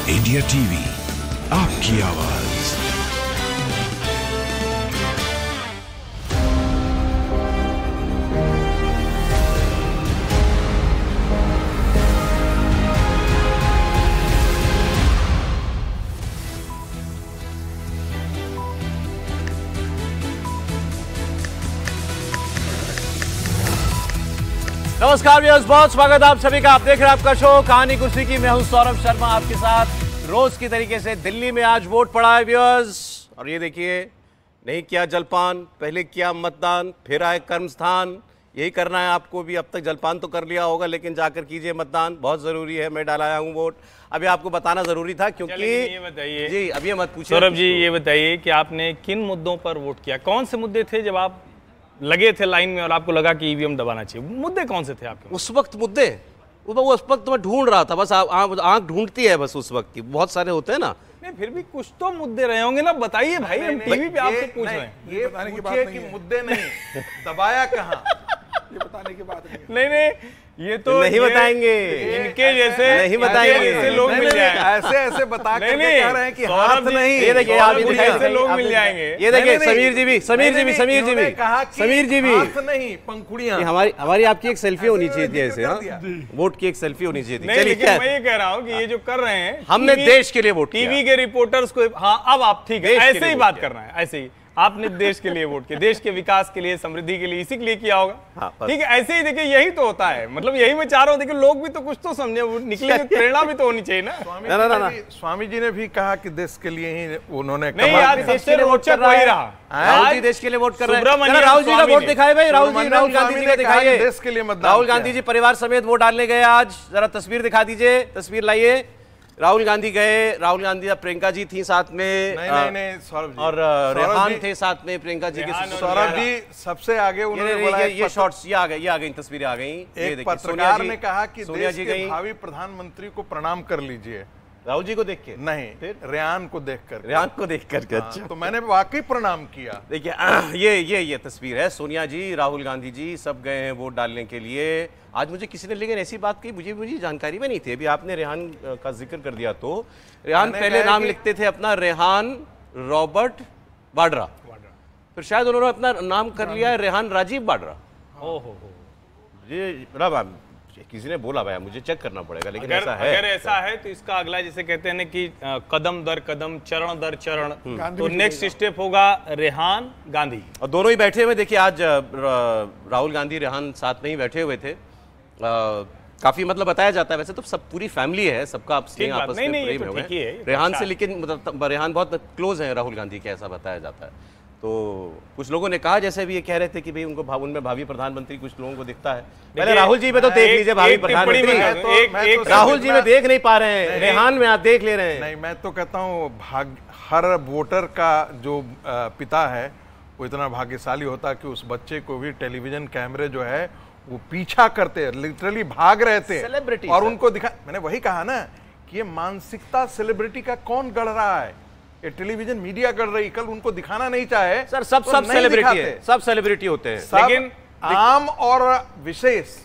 India TV, आपकी आवाज। नमस्कार व्यूअर्स, बहुत स्वागत है आप सभी का। आप देख रहे हैं आपका शो कहानी कुर्सी की। मैं हूं सौरभ शर्मा आपके साथ रोज की तरीके से। दिल्ली में आज वोट पड़ा है व्यूअर्स, और ये देखिए, नहीं किया जलपान, पहले किया मतदान, फिर आए कर्मस्थान। यही करना है आपको भी। अब तक जलपान तो कर लिया होगा, लेकिन जाकर कीजिए मतदान, बहुत जरूरी है। मैं डाला हूँ वोट, अभी आपको बताना जरूरी था, क्योंकि ये बताइए जी, अब ये मत पूछिए सौरभ जी, ये बताइए कि आपने किन मुद्दों पर वोट किया? कौन से मुद्दे थे जब आप लगे थे लाइन में और आपको लगा कि ईवीएम दबाना चाहिए? मुद्दे कौन से थे आपके? उस वक्त मुद्दे, उस वक्त मैं ढूंढ रहा था, बस आंख ढूंढती है बस उस वक्त की। बहुत सारे होते हैं ना। नहीं, फिर भी कुछ तो मुद्दे रहे होंगे ना, बताइए भाई। हम टीवी पे आपसे पूछ रहे हैं। ये बताने की बात नहीं है। मुद्दे नहीं, दबाया कहाँ, ये बताने की बात नहीं है। नहीं, ये तो नहीं बताएंगे, इनके जैसे नहीं बताएंगे, ऐसे लोग मिल जाएंगे। ऐसे बता के कह रहे हैं कि हाथ नहीं। ये देखिए, आप ऐसे लोग मिल जाएंगे। ये देखिए, समीर जी भी हाथ नहीं, पंखुड़ियां। हमारी आपकी एक सेल्फी होनी चाहिए थी ऐसे। वोट की एक सेल्फी होनी चाहिए थी। चलिए, मैं ये कह रहा हूँ कि ये जो कर रहे हैं, हमने देश के लिए वोट किया। टीवी के रिपोर्टर्स को, हाँ अब आप ठीक है, ऐसे ही बात करना है। ऐसे ही आपने देश के लिए वोट किया, देश के विकास के लिए, समृद्धि के लिए, इसी के लिए किया होगा। ठीक है, ऐसे ही देखिए, यही तो होता है। मतलब यही मैं चाह रहा हूँ, देखिए लोग भी तो कुछ तो समझे, निकले प्रेरणा भी तो होनी चाहिए ना। स्वामी जी ने भी कहा कि देश के लिए ही उन्होंने नहीं, आज देश के लिए वोट कर रहा है। राहुल जी देश के लिए वोट कर रहे हैं। राहुल जी का वोट दिखाए भाई, राहुल गांधी जी का दिखाइए। देश के लिए मतदान। राहुल गांधी जी परिवार समेत वोट डालने गए आज। जरा तस्वीर दिखा दीजिए, तस्वीर लाइए। राहुल गांधी गए, राहुल गांधी, प्रियंका जी थी साथ में, नहीं सौरभ जी, और रेहान थे साथ में प्रियंका जी के। सौरभ जी सबसे आगे उन्होंने बोला, ये शॉट्स ये आ गई तस्वीरें आ गई। एक पत्रकार ने कहा कि देश के भावी प्रधानमंत्री को प्रणाम कर लीजिए। राहुल जी को देख के नहीं, फिर रेहान को देखकर। अच्छा, तो मैंने वाकई प्रणाम किया। देखिए, ये तस्वीर है। सोनिया जी, राहुल गांधी जी सब गए हैं वोट डालने के लिए। आज मुझे किसी ने लेकिन ऐसी बात कही, मुझे जानकारी में नहीं थी। अभी आपने रेहान का जिक्र कर दिया, तो रेहान पहले नाम लिखते थे अपना, रेहान रॉबर्ट वाड्रा, फिर शायद उन्होंने अपना नाम कर लिया है रेहान राजीव वाड्रा। ये किसी ने बोला भाई, मुझे चेक करना पड़ेगा, लेकिन ऐसा है। अगर ऐसा है तो इसका अगला, जिसे कहते हैं ना कि कदम दर कदम, चरण दर चरण, तो नेक्स्ट स्टेप होगा रेहान गांधी। और दोनों ही बैठे हुए, देखिए आज राहुल गांधी रेहान साथ में ही बैठे हुए थे। काफी मतलब बताया जाता है, वैसे तो सब पूरी फैमिली है, सबका आपस में प्रेम है रेहान से, लेकिन मतलब रेहान बहुत क्लोज है राहुल गांधी के, ऐसा बताया जाता है। तो कुछ लोगों ने कहा, जैसे भी ये कह रहे थे कि भाई उनको उनमें भावी प्रधानमंत्री कुछ लोगों को दिखता है। पहले राहुल जी में तो देख लीजिए भावी प्रधानमंत्री, राहुल जी में देख नहीं पा रहे हैं, रेहान में आप देख ले रहे हैं। नहीं, मैं तो कहता हूँ हर वोटर का जो पिता है वो इतना भाग्यशाली होता है कि उस बच्चे को भी टेलीविजन कैमरे जो है वो पीछा करते, लिटरली भाग रहे थे सेलिब्रिटी, और उनको दिखा। मैंने वही कहा ना कि ये मानसिकता सेलिब्रिटी का कौन गढ़ रहा है, ये टेलीविजन मीडिया कर रही। कल उनको दिखाना नहीं चाहे सर, सब सेलिब्रिटी है, सब सेलिब्रिटी होते हैं, लेकिन आम और विशेष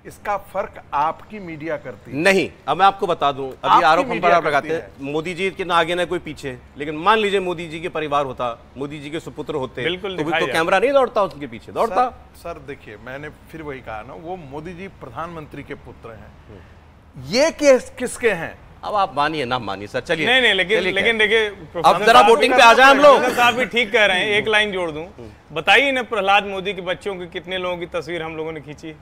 इसका फर्क आपकी मीडिया करती है। नहीं, अब मैं आपको बता दूं, अभी आरोप हम पर आप लगाते हैं मोदी जी के ना आगे ना कोई पीछे, लेकिन मान लीजिए मोदी जी के परिवार होता, मोदी जी के सुपुत्र होते, तो कैमरा नहीं दौड़ता उनके पीछे, दौड़ता। सर देखिए, मैंने फिर वही कहा ना, वो मोदी जी प्रधानमंत्री के पुत्र हैं, ये किसके हैं? अब आप मानिए ना मानिए सर, चलिए। नहीं, लेकिन देखिए, अब जरा वोटिंग पे आ जाए हम लोग। साहब भी ठीक कह रहे हैं। एक लाइन जोड़ दूं, बताइए ना, प्रहलाद मोदी के बच्चों की कितने लोगों की तस्वीर हम लोगों ने खींची?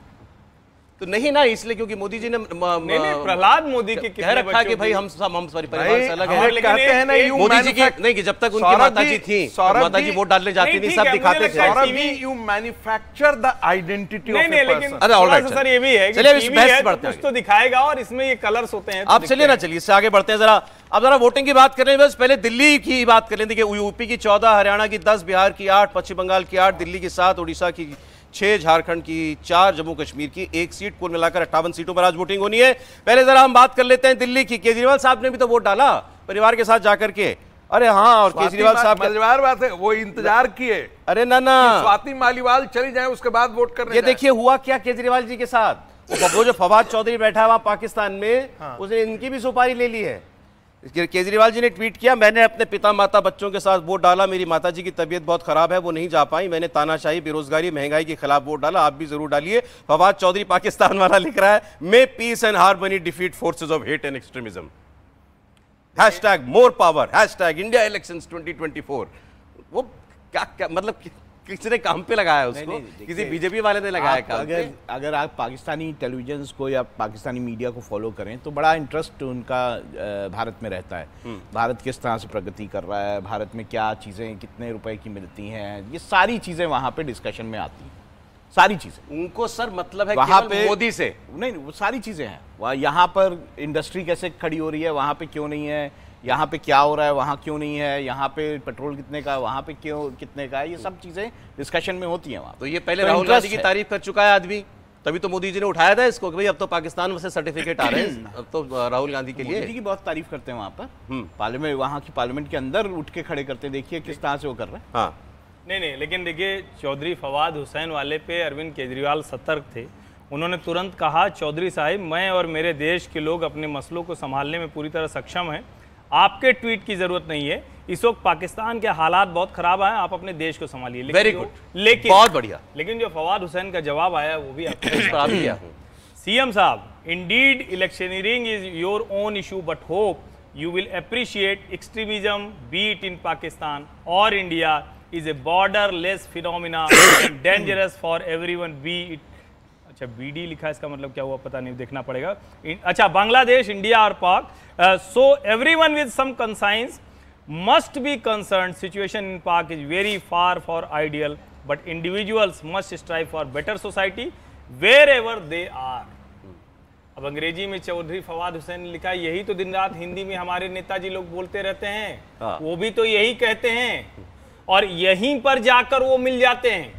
तो नहीं ना, इसलिए क्योंकि मोदी जी ने नहीं, प्रहलाद मोदी के कह रखा कि भाई हम परिवार से अलग है, कहते हैं ना, मोदी जी की नहीं, कि जब तक उनकी माताजी थी, माताजी वोट डालने जाती थी, सब दिखाते थे। You manufacture the identity of a person. अरे ऑलराइट सर, ये भी है कि कुछ तो दिखाएगा और इसमें ये कलर्स होते हैं। आप चलिए ना, चलिए इससे आगे बढ़ते हैं जरा। अब जरा वोटिंग की बात करें, बस पहले दिल्ली की बात कर लें। देखिए, यूपी की 14, हरियाणा की 10, बिहार की 8, पश्चिम बंगाल की 8, दिल्ली की 7, उड़ीसा की 6, झारखंड की 4, जम्मू कश्मीर की 1 सीट, कुल मिलाकर 58 सीटों पर आज वोटिंग होनी है। पहले जरा हम बात कर लेते हैं दिल्ली की। केजरीवाल साहब ने भी तो वोट डाला परिवार के साथ जाकर के। अरे हाँ, और केजरीवाल साहब मजेदार बात है, वो इंतजार किए। अरे ना स्वाति मालीवाल चली जाए उसके बाद वोट करने। ये देखिए हुआ क्या केजरीवाल जी के साथ, वो जो फवाद चौधरी बैठा हुआ पाकिस्तान में, उसने इनकी भी सुपारी ले ली है। केजरीवाल जी ने ट्वीट किया, मैंने अपने पिता माता बच्चों के साथ वोट डाला, मेरी माताजी की तबीयत बहुत खराब है, वो नहीं जा पाई, मैंने तानाशाही बेरोजगारी महंगाई के खिलाफ वोट डाला, आप भी जरूर डालिए। फवाद चौधरी पाकिस्तान वाला लिख रहा है, मे piece and harmony defeat forces of hate and extremism, hashtag more power, hashtag India elections 2024। वो क्या मतलब किसने काम पे लगाया उसको? किसी बीजेपी वाले ने लगाया काम पे? अगर आप पाकिस्तानी टेलीविजन को या पाकिस्तानी मीडिया को फॉलो करें तो बड़ा इंटरेस्ट उनका भारत में रहता है। भारत किस तरह से प्रगति कर रहा है, भारत में क्या चीज़ें कितने रुपए की मिलती हैं, ये सारी चीज़ें वहाँ पे डिस्कशन में आती हैं, सारी चीज़ें। उनको सर मतलब है वहाँ पे मोदी से नहीं, वो सारी चीज़ें हैं। वहाँ यहाँ पर इंडस्ट्री कैसे खड़ी हो रही है, वहाँ पे क्यों नहीं है, यहाँ पे क्या हो रहा है, वहाँ क्यों नहीं है, यहाँ पे पेट्रोल कितने का है, वहाँ पे क्यों कितने का है, ये सब चीज़ें डिस्कशन में होती हैं वहाँ। तो ये पहले राहुल गांधी की तारीफ कर चुका है आदमी, तभी तो मोदी जी ने उठाया था इसको कि भाई अब तो पाकिस्तान से सर्टिफिकेट आ रहे हैं, अब तो राहुल गांधी के लिए। मोदी जी की बहुत तारीफ करते हैं वहाँ पर, पार्लियामेंट, वहाँ की पार्लियामेंट के अंदर उठ के खड़े करते हैं, देखिए किस तरह से वो कर रहे हैं। हाँ नहीं, लेकिन देखिए चौधरी फवाद हुसैन वाले पे अरविंद केजरीवाल सतर्क थे। उन्होंने तुरंत कहा, चौधरी साहिब मैं और मेरे देश के लोग अपने मसलों को संभालने में पूरी तरह सक्षम हैं, आपके ट्वीट की जरूरत नहीं है, इस वक्त पाकिस्तान के हालात बहुत खराब हैं, आप अपने देश को संभालिए। वेरी गुड, लेकिन बहुत बढ़िया। लेकिन जो फवाद हुसैन का जवाब आया वो भी सीएम साहब, indeed electioneering is your own issue but hope you will appreciate extremism be it in Pakistan और India is a borderless phenomena and dangerous for everyone be it। अच्छा बीडी लिखा है, इसका मतलब क्या हुआ पता नहीं, देखना पड़ेगा। अच्छा बांग्लादेश, इंडिया और पाक, so everyone with some conscience must be concerned, situation in Pak is very far for ideal but individuals must strive for better society wherever they are। अब अंग्रेजी में चौधरी फवाद हुसैन ने लिखा, यही तो दिन रात हिंदी में हमारे नेताजी लोग बोलते रहते हैं, वो भी तो यही कहते हैं और यहीं पर जाकर वो मिल जाते हैं।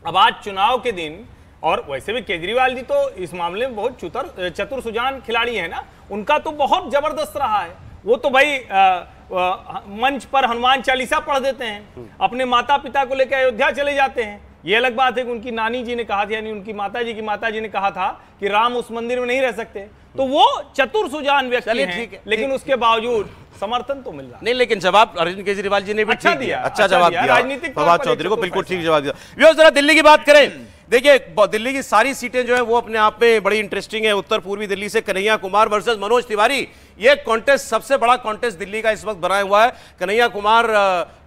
अब आज चुनाव के दिन, और वैसे भी केजरीवाल जी तो इस मामले में बहुत चतुर सुजान खिलाड़ी है ना, उनका तो बहुत जबरदस्त रहा है। वो तो भाई मंच पर हनुमान चालीसा पढ़ देते हैं, अपने माता पिता को लेकर अयोध्या चले जाते हैं। ये अलग बात है कि उनकी नानी जी ने कहा था, यानी उनकी माता जी ने कहा था कि राम उस मंदिर में नहीं रह सकते, तो वो चतुर सुजान व्यक्ति हैं, लेकिन उसके बावजूद समर्थन तो मिल रहा नहीं। लेकिन जवाब अरविंद केजरीवाल जी ने भी अच्छा दिया, अच्छा जवाब दिया, राजनीतिक फवाद चौधरी को बिल्कुल ठीक जवाब दिया। जरा दिल्ली की बात करें, देखिए दिल्ली की सारी सीटें जो है वो अपने आप में बड़ी इंटरेस्टिंग है। उत्तर पूर्वी दिल्ली से कन्हैया कुमार वर्सेस मनोज तिवारी, ये कॉन्टेस्ट सबसे बड़ा कॉन्टेस्ट दिल्ली का इस वक्त बना हुआ है। कन्हैया कुमार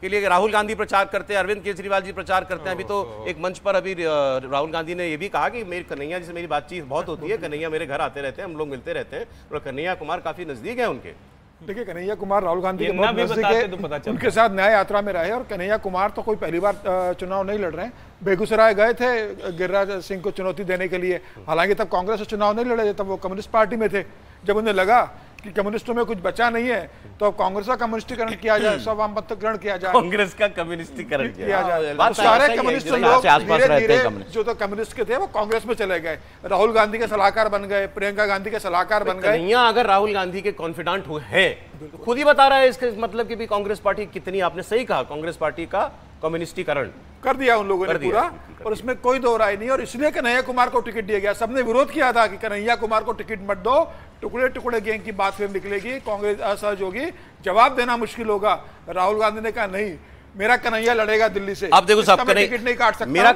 के लिए राहुल गांधी प्रचार करते हैं, अरविंद केजरीवाल जी प्रचार करते हैं। अभी तो एक मंच पर अभी राहुल गांधी ने यह भी कहा कि मेरी कन्हैया जी से मेरी बातचीत बहुत होती है, कन्हैया मेरे घर आते रहते हैं, हम लोग मिलते रहते हैं, और कन्हैया कुमार काफी नजदीक है उनके। देखिए कन्हैया कुमार राहुल गांधी के बहुत नजदीक है, उनके साथ न्याय यात्रा में रहे, और कन्हैया कुमार तो कोई पहली बार चुनाव नहीं लड़ रहे हैं। बेगूसराय गए थे गिरिराज सिंह को चुनौती देने के लिए, हालांकि तब कांग्रेस से चुनाव नहीं लड़े थे, तब वो कम्युनिस्ट पार्टी में थे। जब उन्हें लगा कि कम्युनिस्टों में कुछ बचा नहीं है तो अब कांग्रेस का कम्युनिस्टीकरण किया जाए, सब वामपंथीकरण किया जाए, कांग्रेस का कम्युनिस्टीकरण किया जाए। सारे कम्युनिस्ट लोग धीरे-धीरे जो तो कम्युनिस्ट के थे वो कांग्रेस में चले गए, राहुल गांधी के सलाहकार बन गए, प्रियंका गांधी के सलाहकार बन गए। कन्हैया अगर राहुल गांधी के कॉन्फिडेंट है तो खुद ही बता रहा है इसके मतलब कि भी कांग्रेस पार्टी कितनी, आपने सही कहा, कांग्रेस पार्टी का कम्युनिस्टीकरण कर दिया उन लोगों ने पूरा, और इसमें कोई दो राय नहीं। और इसलिए कन्हैया कुमार को टिकट दिया गया। सबने विरोध किया था कि कन्हैया कुमार को टिकट मत दो, टुकड़े टुकड़े गैंग की बात फिर निकलेगी, कांग्रेस असहज होगी, जवाब देना मुश्किल होगा। राहुल गांधी ने कहा नहीं, मेरा कन्हैया लड़ेगा दिल्ली से। आप देखो साहब, टिकट नहीं काट सकता, मेरा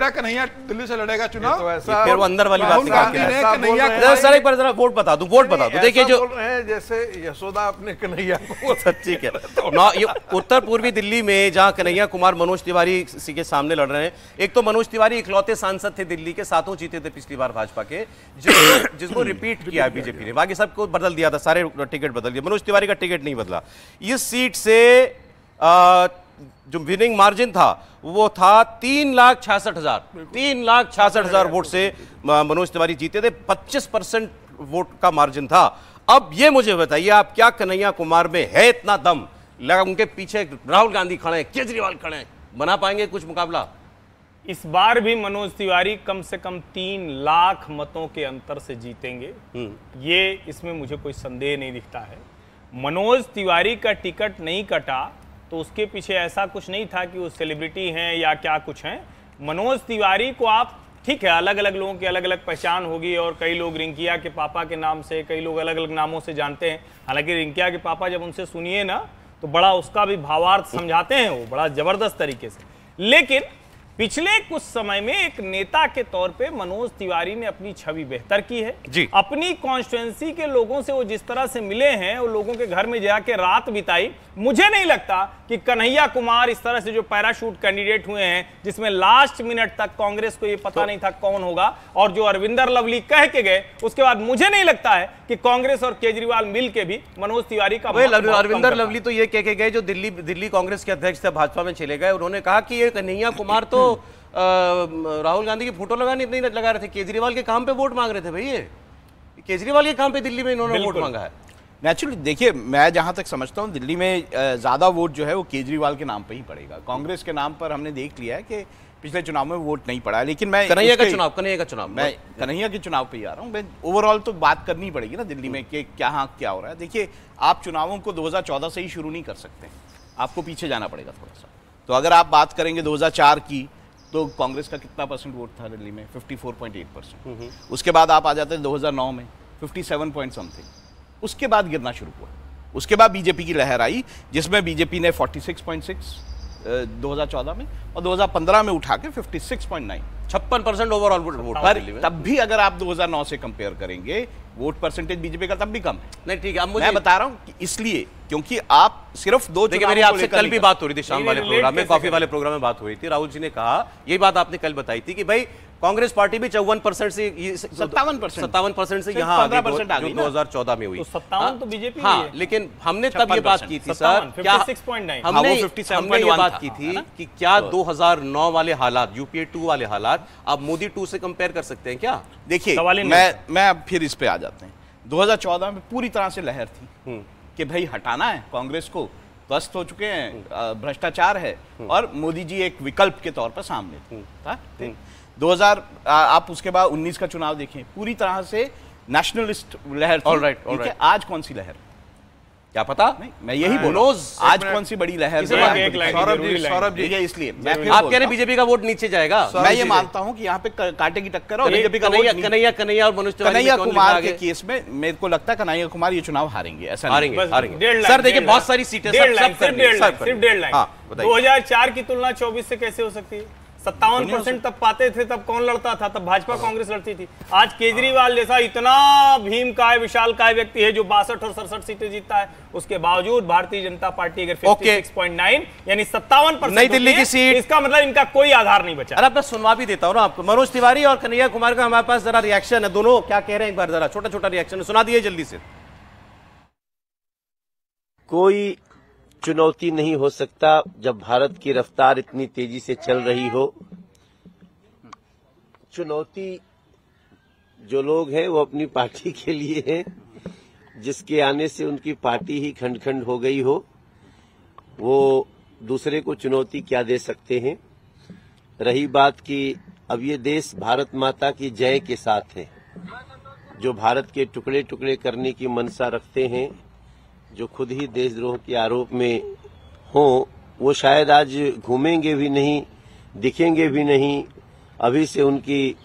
कन्हैया दिल्ली से लड़ेगा चुनाव। तो ऐसा फिर वो अंदर वाली बात कन्हैया सर एक बार जरा वोट बता दूं, वोट बता दूं। देखिए जो जैसे यशोदा अपने कन्हैया को सच्ची कह उत्तर पूर्वी दिल्ली में जहां कन्हैया कुमार मनोज तिवारी के सामने लड़ रहे हैं, एक तो मनोज तिवारी इकलौते सांसद थे दिल्ली के, 7 जीते थे पिछली बार भाजपा के, जिसको रिपीट किया बीजेपी ने, बाकी सबको बदल दिया था, सारे टिकट बदल दिया, मनोज तिवारी का टिकट नहीं बदला। इस सीट से जो विनिंग मार्जिन था वो था 3,66,000 वोट से मनोज तिवारी जीते थे, 25% वोट का मार्जिन था। अब ये मुझे बताइए, आप क्या कन्हैया कुमार में है इतना दम, लगा उनके पीछे राहुल गांधी खड़े हैं, केजरीवाल खड़े हैं, बना पाएंगे कुछ मुकाबला? इस बार भी मनोज तिवारी कम से कम 3 लाख मतों के अंतर से जीतेंगे, ये इसमें मुझे कोई संदेह नहीं दिखता है। मनोज तिवारी का टिकट नहीं कटा तो उसके पीछे ऐसा कुछ नहीं था कि वो सेलिब्रिटी हैं या क्या कुछ हैं। मनोज तिवारी को आप ठीक है, अलग अलग लोगों की अलग अलग पहचान होगी और कई लोग रिंकिया के पापा के नाम से, कई लोग अलग अलग नामों से जानते हैं। हालांकि रिंकिया के पापा जब उनसे सुनिए ना तो बड़ा उसका भी भावार्थ समझाते हैं वो बड़ा जबरदस्त तरीके से। लेकिन पिछले कुछ समय में एक नेता के तौर पे मनोज तिवारी ने अपनी छवि बेहतर की है जी। अपनी कॉन्स्टिट्यूएंसी के लोगों से वो जिस तरह से मिले हैं, वो लोगों के घर में जाके रात बिताई। मुझे नहीं लगता कि कन्हैया कुमार इस तरह से जो पैराशूट कैंडिडेट हुए हैं, जिसमें लास्ट मिनट तक कांग्रेस को ये पता नहीं था कौन होगा, और जो अरविंदर लवली कह के गए उसके बाद मुझे नहीं लगता है कि कांग्रेस और केजरीवाल मिल के भी मनोज तिवारी का अरविंदर लवली तो ये कह के गए जो दिल्ली कांग्रेस के अध्यक्ष थे, भाजपा में चले गए। उन्होंने कहा कि ये कन्हैया कुमार तो राहुल गांधी की फोटो लगाने नहीं लगा रहे थे, केजरीवाल के काम पे वोट मांग रहे थे। भैया केजरीवाल के काम पे दिल्ली में इन्होंने वोट मांगा है। नेचुरली देखिए, मैं जहां तक समझता हूं दिल्ली में ज्यादा वोट जो है वो केजरीवाल के नाम पे ही पड़ेगा। कांग्रेस के नाम पर हमने देख लिया है कि पिछले चुनाव में वोट नहीं पड़ा। लेकिन मैं कन्हैया का चुनाव मैं कन्हैया के चुनाव पे ही आ रहा हूँ। मैं ओवरऑल तो बात करनी पड़ेगी ना दिल्ली में कि क्या हो रहा है। देखिए, आप चुनावों को 2014 से ही शुरू नहीं कर सकते, आपको पीछे जाना पड़ेगा थोड़ा सा। तो अगर आप बात करेंगे 2004 की, तो कांग्रेस का कितना परसेंट वोट था दिल्ली में? 54.8%। उसके बाद आप आ जाते हैं 2009 में 57 पॉइंट समथिंग। उसके बाद गिरना शुरू हुआ। उसके बाद बीजेपी की लहर आई, जिसमें बीजेपी ने 46.6 2014 में और 2015 में उठा के 56.9, 56% ओवरऑल वोट। पर तब भी अगर आप 2009 से कंपेयर करेंगे, वोट परसेंटेज बीजेपी का तब भी कम है। नहीं ठीक है, अब मैं बता रहा हूं कि इसलिए क्योंकि आप सिर्फ दो, देखिए मेरी आपसे कल भी बात हो रही थी, शाम वाले प्रोग्राम में, कॉफी वाले प्रोग्राम में बात हो रही थी। राहुल जी ने कहा, यही बात आपने कल बताई थी कि भाई कांग्रेस पार्टी भी 54% से 57% से यहाँ 15% आ गई 2014 में हुई। तो 57 तो बीजेपी हाँ, लेकिन हमने तब ये बात की थी सर, क्या हमने ये बात की थी कि क्या 2009 वाले हालात, यूपीए 2 वाले हालात आप मोदी 2 से कंपेयर कर सकते हैं क्या? देखिए, मैं अब फिर इस पे आ जाते हैं। 2014 में पूरी तरह से लहर थी कि भाई हटाना है कांग्रेस को, ध्वस्त हो चुके हैं, भ्रष्टाचार है, और मोदी जी एक विकल्प के तौर पर सामने था। 2000 आप उसके बाद 19 का चुनाव देखें, पूरी तरह से नेशनलिस्ट लहर थी। आज कौन सी लहर? क्या पता नहीं, मैं यही बोलूं, आज कौन सी बड़ी लहर? सौरभ जी, इसलिए आप कह रहे बीजेपी का वोट नीचे जाएगा। मैं ये मानता हूं कि यहाँ पे कांटे की टक्कर और बीजेपी का कन्हैया और मनोज तिवारी कन्हैया कुमार के केस में मेरे को लगता है कन्हैया कुमार ये चुनाव हारेंगे। ऐसा हारेंगे सर। देखिए बहुत सारी सीटें, सिर्फ 1.5 लाइन। 2004 की तुलना 24 से कैसे हो सकती है? 57% तब पाते थे, तब कौन लड़ता था? तब भाजपा कांग्रेस लड़ती थी। आज केजरीवाल जैसा इतना भीमकाय विशालकाय व्यक्ति है जो 62 और 67 सीटें जीतता है, उसके बावजूद भारतीय जनता पार्टी अगर 56.9 यानी 57% नई दिल्ली की सीट, इसका मतलब इनका कोई आधार नहीं बचा। अरे अब मैं सुनवा भी देता हूँ ना आपको। मनोज तिवारी और कन्हैया कुमार का हमारे पास जरा रिएक्शन है, दोनों क्या कह रहे हैं एक बार जरा छोटा छोटा रिएक्शन सुना दिए जल्दी से। कोई चुनौती नहीं हो सकता जब भारत की रफ्तार इतनी तेजी से चल रही हो। चुनौती जो लोग हैं वो अपनी पार्टी के लिए है, जिसके आने से उनकी पार्टी ही खंड खंड हो गई हो, वो दूसरे को चुनौती क्या दे सकते हैं। रही बात कि अब ये देश भारत माता की जय के साथ है। जो भारत के टुकड़े टुकड़े करने की मंशा रखते हैं, जो खुद ही देशद्रोह के आरोप में हों, वो शायद आज घूमेंगे भी नहीं, दिखेंगे भी नहीं। अभी से उनकी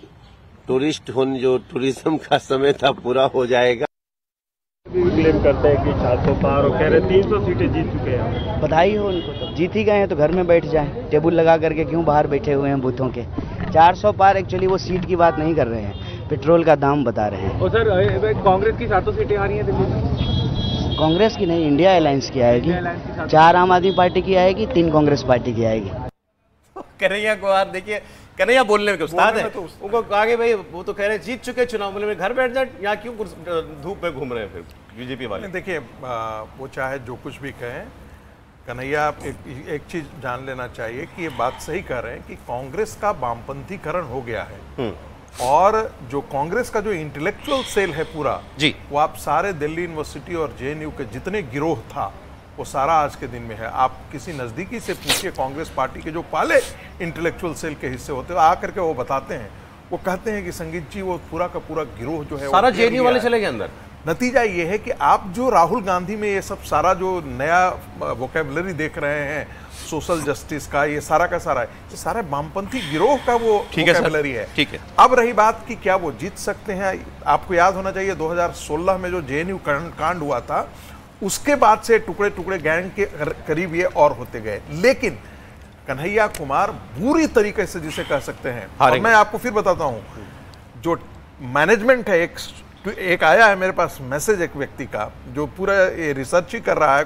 टूरिस्ट होने, जो टूरिज्म का समय था, पूरा हो जाएगा। क्लेम करते हैं कि 400 पार, और कह रहे 300 सीटें जीत चुके हैं। बधाई हो उनको, तो जीत ही गए हैं तो घर में बैठ जाएं, टेबल लगा करके क्यों बाहर बैठे हुए हैं बूथों के। 400 पार एक्चुअली वो सीट की बात नहीं कर रहे हैं, पेट्रोल का दाम बता रहे हैं। और सर कांग्रेस की 700 सीटें आ रही हैं दिल्ली में। कांग्रेस की नहीं, इंडिया अलायंस की आएगी। 4 आम आदमी पार्टी की आएगी, 3 कांग्रेस पार्टी की आएगी। कन्हैया कुमार देखिए, कन्हैया बोलने के उस्ताद है। उनको कहा कि भाई वो तो कह रहे हैं जीत चुके चुनाव, बोले में घर बैठ जाए, यहाँ क्यों धूप में घूम रहे हैं फिर बीजेपी वाले। देखिए वो चाहे जो कुछ भी कहें, कन्हैया एक चीज जान लेना चाहिए कि ये बात सही कह रहे हैं कि कांग्रेस का वामपंथीकरण हो गया है, और जो कांग्रेस का जो इंटेलेक्चुअल सेल है पूरा जी, वो आप सारे दिल्ली यूनिवर्सिटी और जेएनयू के जितने गिरोह था वो सारा आज के दिन में है। आप किसी नजदीकी से पूछिए कांग्रेस पार्टी के जो पहले इंटेलेक्चुअल सेल के हिस्से होते हैं, आकर के वो बताते हैं, वो कहते हैं कि संगीत जी वो पूरा का पूरा गिरोह जो है सारा जेएनयू वाले चले गए अंदर। नतीजा ये है कि आप जो राहुल गांधी में ये सब सारा जो नया वोकेबलरी देख रहे हैं सोशल जस्टिस का, ये सारा का सारा है, ये सारा वामपंथी गिरोह का वो वोकेबलरी है। ठीक है। अब रही बात कि क्या वो जीत सकते हैं, आपको याद होना चाहिए 2016 में जो जेएनयू कांड हुआ था, उसके बाद से टुकड़े टुकड़े गैंग के करीब ये और होते गए, लेकिन कन्हैया कुमार बुरी तरीके से जिसे कह सकते हैं, और मैं आपको फिर बताता हूं, जो मैनेजमेंट है, एक आया है मेरे पास मैसेज एक व्यक्ति का जो पूरा ये रिसर्च ही कर रहा है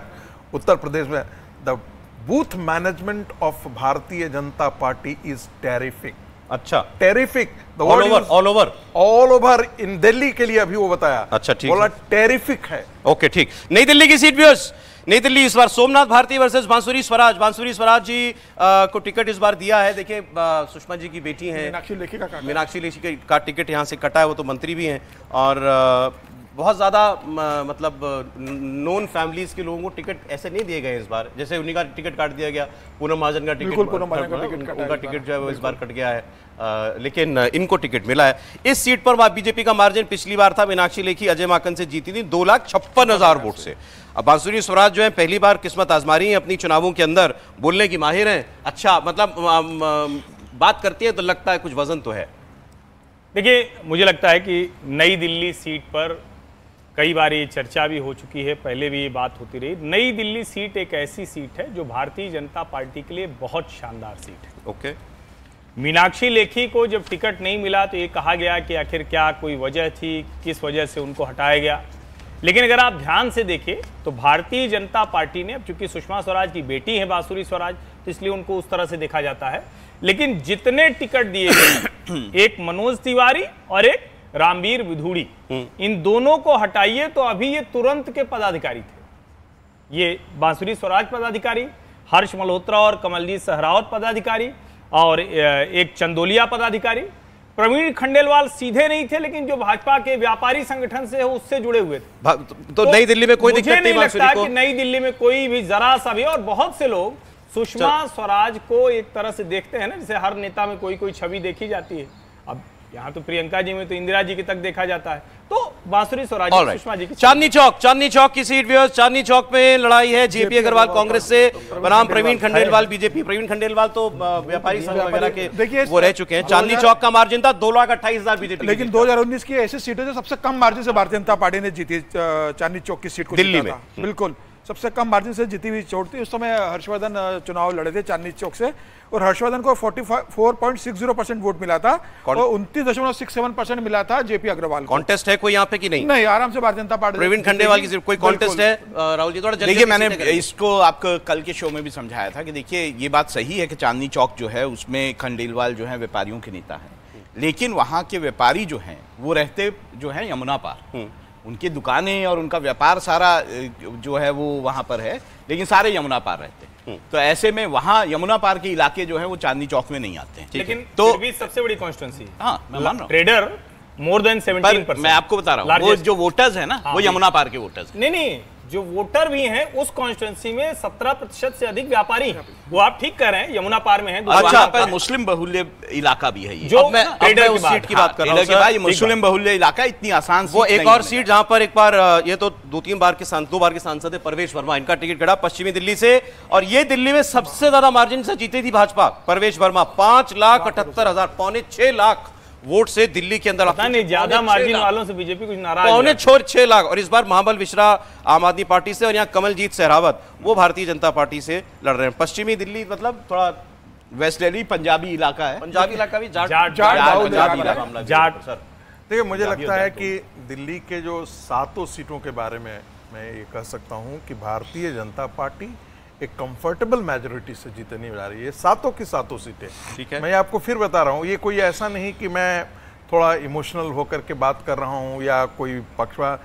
उत्तर प्रदेश में, the booth management of Bharatiya Janata party is terrific. अच्छा, terrific, all over in Delhi के लिए अभी वो बताया। अच्छा, ठीक, बोला टेरिफिक है। ओके, ठीक। नई दिल्ली की सीट व्यूअर्स, नई दिल्ली इस बार सोमनाथ भारती वर्सेस बांसुरी स्वराज। बांसुरी स्वराज जी को टिकट इस बार दिया है। देखिए, सुषमा जी की बेटी हैं, मीनाक्षी लेखी का टिकट यहाँ से कटा है, वो तो मंत्री भी हैं, और बहुत ज़्यादा मतलब नॉन फैमिलीज के लोगों को टिकट ऐसे नहीं दिए गए इस बार, जैसे उन्हीं का टिकट काट दिया गया, पूनम महाजन का टिकट, उनका टिकट जो है वो इस बार कट गया है, लेकिन इनको टिकट मिला है। इस सीट पर बीजेपी का मार्जिन पिछली बार था, मीनाक्षी लेखी अजय माकन से जीती थी 2,56,000 वोट से। अब बांसुरी स्वराज जो है पहली बार किस्मत आजमा रही है अपनी चुनावों के अंदर, बोलने की माहिर हैं, अच्छा मतलब बात करती है तो लगता है कुछ वजन तो है। देखिए, मुझे लगता है कि नई दिल्ली सीट पर कई बार ये चर्चा भी हो चुकी है, पहले भी ये बात होती रही। नई दिल्ली सीट एक ऐसी सीट है जो भारतीय जनता पार्टी के लिए बहुत शानदार सीट है। ओके। मीनाक्षी लेखी को जब टिकट नहीं मिला तो ये कहा गया कि आखिर क्या कोई वजह थी, किस वजह से उनको हटाया गया, लेकिन अगर आप ध्यान से देखें तो भारतीय जनता पार्टी ने, अब चूंकि सुषमा स्वराज की बेटी है बांसुरी स्वराज, तो इसलिए उनको उस तरह से देखा जाता है, लेकिन जितने टिकट दिए गए एक मनोज तिवारी और एक रामवीर विधूड़ी, इन दोनों को हटाइए तो अभी ये तुरंत के पदाधिकारी थे। ये बांसुरी स्वराज पदाधिकारी, हर्ष मल्होत्रा और कमलजीत सहरावत पदाधिकारी, और एक चंदोलिया पदाधिकारी। प्रवीण खंडेलवाल सीधे नहीं थे, लेकिन जो भाजपा के व्यापारी संगठन से हो उससे जुड़े हुए थे। तो नई दिल्ली में कोई दिक्कत नहीं लगता कि नई दिल्ली में कोई भी जरा सा भी, और बहुत से लोग सुषमा स्वराज को एक तरह से देखते हैं ना, जैसे हर नेता में कोई कोई छवि देखी जाती है। अब यहाँ तो प्रियंका जी में तो इंदिरा जी की तक देखा जाता है, तो बांसुरी स्वराज सुषमा जी की। चांदनी चौक की सीट व्यूअर्स, चांदनी चौक में लड़ाई है जेपी अग्रवाल कांग्रेस से बनाम प्रवीण खंडेलवाल बीजेपी। प्रवीण खंडेलवाल तो व्यापारी संघ वगैरह के वो रह चुके हैं। चांदनी चौक का मार्जिन था 2,28,000 बीजेपी, लेकिन 2019 की ऐसी सीटें जो सबसे कम मार्जिन से भारतीय जनता पार्टी ने जीती, चांदनी चौक की सीट को दिल्ली में, बिल्कुल सबसे कम मार्जिन से जीती हुई चोट थी। उस समय हर्षवर्धन चुनाव लड़े थे चांदनी चौक से, और हर्षवर्धन को 44.60% वोट मिला था और 29.67% मिला था जेपी अग्रवाल। कॉन्टेस्ट है कोई यहाँ पे कि नहीं? नहीं, आराम से भारतीय जनता पार्टी। प्रवीण खंडेलवाल की सिर्फ कोई कॉन्टेस्ट है? राहुल जी थोड़ा देखिए, मैंने इसको आपको कल के शो में भी समझाया था कि देखिए ये बात सही है कि चांदनी चौक जो है उसमें खंडेलवाल जो है व्यापारियों के नेता है, लेकिन वहाँ के व्यापारी जो हैं वो रहते जो है यमुना पार, उनकी दुकानें और उनका व्यापार सारा जो है वो वहां पर है, लेकिन सारे यमुना पार रहते हैं। तो ऐसे में वहां यमुना पार के इलाके जो है वो चांदनी चौक में नहीं आते हैं। लेकिन तो भी सबसे बड़ी कॉन्स्टिट्यूंसी, हाँ मैं मान रहा हूं, ट्रेडर मोर देन 17%। मैं आपको बता रहा हूँ, वो जो वोटर्स है ना, वो यमुना पार के वोटर्स। नहीं, जो वोटर भी हैं उस कॉन्स्टिट्यूंसी में 17% से अधिक व्यापारी हैं। वो आप ठीक कह रहे हैं, यमुना पार में है। अच्छा, पर मुस्लिम बहुल्य इलाका भी है ये। जो मैं ट्रेडर की सीट की बात कर रहा हूं, मुस्लिम बहुल्य इलाका इतनी आसान वो एक और सीट जहां पर एक बार ये तो दो बार के सांसद है परवेश वर्मा, इनका टिकट खड़ा पश्चिमी दिल्ली से, और ये दिल्ली में सबसे ज्यादा मार्जिन से जीती थी भाजपा। परवेश वर्मा 5,78,000, 5.6 लाख वोट से दिल्ली के अंदर। नहीं, ज्यादा मार्जिन वालों से बीजेपी कुछ नाराज है। 5.6 लाख। और इस बार महाबल मिश्रा आम आदमी पार्टी से, और यहाँ कमलजीत सहरावत वो भारतीय जनता पार्टी से लड़ रहे हैं। पश्चिमी दिल्ली मतलब थोड़ा वेस्ट दिल्ली पंजाबी इलाका है, पंजाबी इलाका भी जाट। देखिए, मुझे लगता है कि दिल्ली के जो 7 सीटों के बारे में मैं ये कह सकता हूं कि भारतीय जनता पार्टी एक कंफर्टेबल मेजोरिटी से जीतने जा रही है 7 की 7 सीटें। ठीक है, मैं आपको फिर बता रहा हूँ, ये कोई ऐसा नहीं कि मैं थोड़ा इमोशनल होकर के बात कर रहा हूँ या कोई पक्षवा,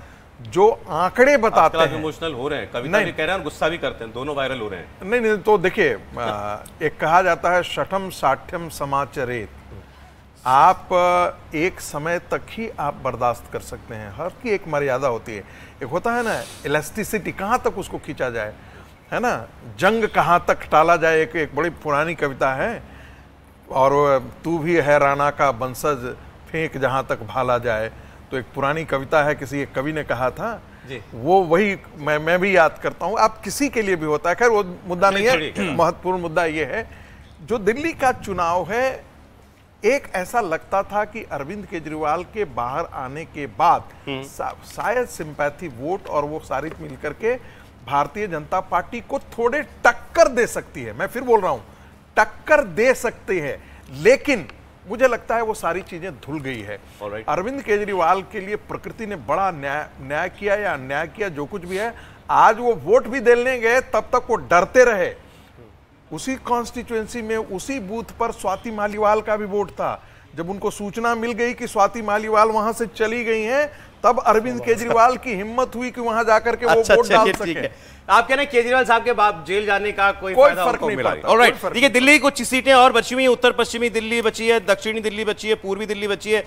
जो आंकड़े बताते हैं। इमोशनल हो रहे हैं, कविता भी कह रहे हैं और गुस्सा भी करते हैं, दोनों वायरल हो रहे हैं। नहीं, तो देखिए, एक कहा जाता है शठम साठ्यम समाचरेत। आप एक समय तक ही आप बर्दाश्त कर सकते हैं, हर की एक मर्यादा होती है। एक होता है ना इलास्टिसिटी, कहाँ तक उसको खींचा जाए, है ना, जंग कहाँ तक टाला जाए। एक बड़ी पुरानी कविता है, और तू भी है राणा का बंसज, फेंक जहाँ तक भाला जाए। तो एक पुरानी कविता है, किसी एक कवि ने कहा था जी, वो वही मैं भी याद करता हूं। आप किसी के लिए भी होता है, खैर वो मुद्दा नहीं है, महत्वपूर्ण मुद्दा ये है, जो दिल्ली का चुनाव है, एक ऐसा लगता था कि अरविंद केजरीवाल के बाहर आने के बाद शायद सिंपैथी वोट और वो सारी मिलकर के भारतीय जनता पार्टी को थोड़े टक्कर दे सकती है। मैं फिर बोल रहा हूं, टक्कर दे सकती है, लेकिन मुझे लगता है वो सारी चीजें धुल गई है। अरविंद केजरीवाल के लिए प्रकृति ने बड़ा न्याय किया या अन्याय किया, जो कुछ भी है, आज वो वोट भी देने गए तब तक वो डरते रहे। उसी कॉन्स्टिट्यूएंसी में उसी बूथ पर स्वाति मालीवाल का भी वोट था। जब उनको सूचना मिल गई कि स्वाति मालीवाल वहां से चली गई हैं, तब अरविंद केजरीवाल की हिम्मत हुई कि वहां जाकर के वो वोट डाल सके। आप कह रहे हैं केजरीवाल साहब के बाद जेल जाने का कोई फर्क नहीं पड़ता। ऑलराइट, देखिए दिल्ली कुछ सीटें और बची हुई हैं, उत्तर पश्चिमी दिल्ली बची है, दक्षिणी दिल्ली बची है, पूर्वी दिल्ली बची है,